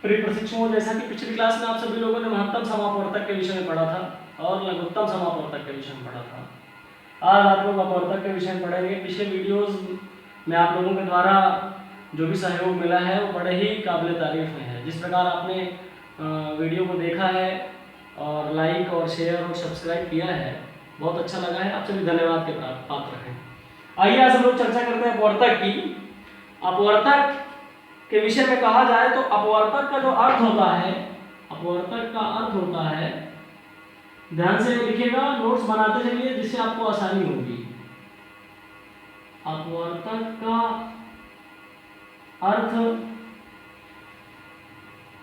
प्रिय प्रशिक्षुओं, जैसा कि पिछली क्लास में आप सभी लोगों ने महत्तम समापवर्तक के विषय में पढ़ा था और लघुत्तम समापवर्तक के विषय में पढ़ा था। आज आप लोग अपवर्तक के विषय में पढ़ेंगे। पिछले वीडियोस में आप लोगों के द्वारा जो भी सहयोग मिला है वो बड़े ही काबिल तारीफ में है। जिस प्रकार आपने वीडियो को देखा है और लाइक और शेयर और सब्सक्राइब किया है, बहुत अच्छा लगा है। आप सभी धन्यवाद के पात्र हैं। आइए आज हम लोग चर्चा करते हैं अपवर्तक की। अपवर्तक के विषय में कहा जाए तो अपवर्तक का जो अर्थ होता है, अपवर्तक का अर्थ होता है, ध्यान से लिखिएगा, नोट्स बनाते चलिए जिससे आपको आसानी होगी। अपवर्तक का अर्थ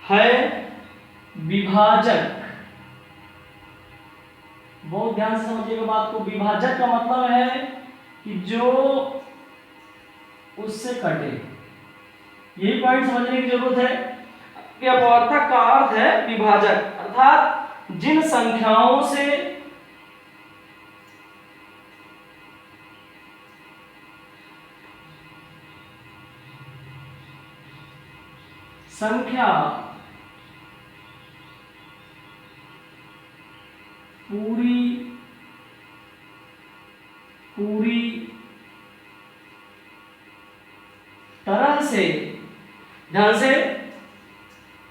है विभाजक। बहुत ध्यान से समझिएगा बात को। विभाजक का मतलब है कि जो उससे कटे। यही पॉइंट समझने की जरूरत है कि अपवर्तक का अर्थ है विभाजक, अर्थात जिन संख्याओं से संख्या पूरी तरह से, ध्यान से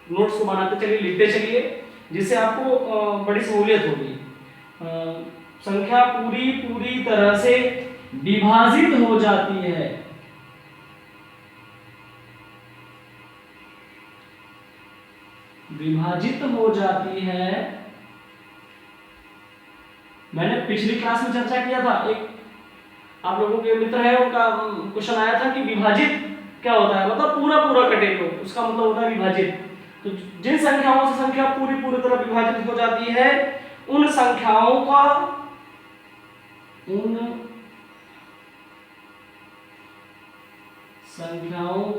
नोट्स को बनाते चलिए, लिखते चलिए, जिससे आपको बड़ी सहूलियत होगी। संख्या पूरी तरह से विभाजित हो जाती है, विभाजित हो जाती है। मैंने पिछली क्लास में चर्चा किया था, एक आप लोगों के मित्र है उनका क्वेश्चन आया था कि विभाजित क्या होता है, मतलब पूरा कटे तो उसका मतलब होता है विभाजित। तो जिन संख्याओं से संख्या पूरी तरह विभाजित हो जाती है, उन संख्याओं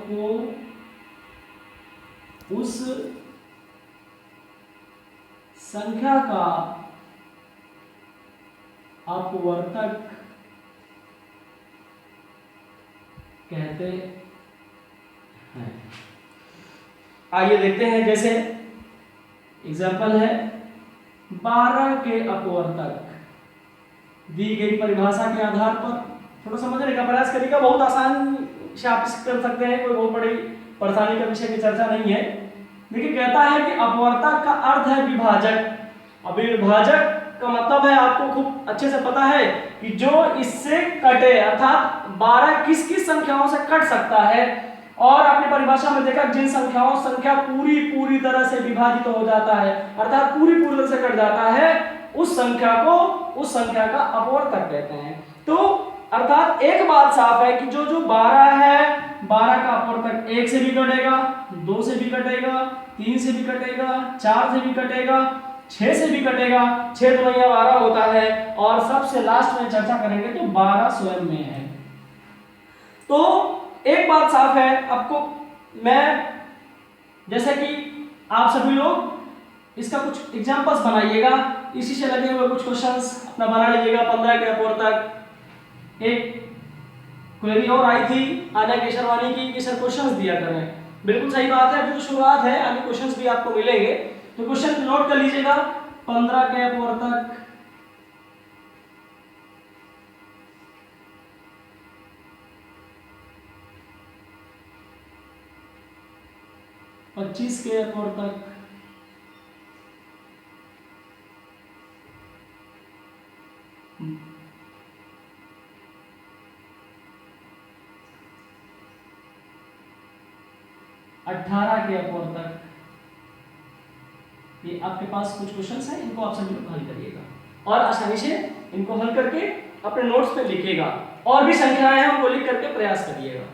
को उस संख्या का अपवर्तक कहते हैं। आइए देखते हैं, जैसे एग्जाम्पल है 12 के अपवर्तक। दी गई परिभाषा के आधार पर थोड़ा समझने का प्रयास करिएगा। बहुत आसान से आप कर सकते हैं, कोई बहुत बड़ी परेशानी का विषय की चर्चा नहीं है। देखिए, कहता है कि अपवर्तक का अर्थ है विभाजक। अब विभाजक का मतलब है, आपको खूब अच्छे से पता है कि जो इससे कटे, अर्थात 12 किस किस संख्याओं से कट सकता है। और आपने परिभाषा में देखा जिन संख्या पूरी तरह से विभाजित हो जाता है, अर्थात पूरी तरह से कट जाता है, उस संख्या का अपवर्तक कहते हैं। तो अर्थात एक बात साफ है कि जो 12 है, 12 का अपवर्तक 1 से भी कटेगा, 2 से भी कटेगा, 3 से भी कटेगा, 4 से भी कटेगा, 6 से भी कटेगा। 6 तो 12 होता है, और सबसे लास्ट में चर्चा करेंगे तो 12 स्वयं में है। तो एक बात साफ है आपको, मैं जैसे कि आप सभी लोग इसका कुछ एग्जांपल्स बनाइएगा, इसी से लगे हुए कुछ क्वेश्चंस अपना बना लीजिएगा। 15 के अपवर्तक। एक क्वेरी और आई थी आना केशरवानी की कि सर क्वेश्चंस दिया करें। बिल्कुल सही बात है, अभी तो शुरुआत है, आगे क्वेश्चंस भी आपको मिलेंगे, तो क्वेश्चन नोट कर लीजिएगा। 15 के अपवर्तक, 25 के अपवर्तक, 18 के अपवर्तक। ये आपके पास कुछ क्वेश्चंस हैं, इनको आप सभी लोग हल करिएगा और आसानी से इनको हल करके अपने नोट्स पे लिखिएगा। और भी संख्याएं हैं, उनको लिख करके प्रयास करिएगा।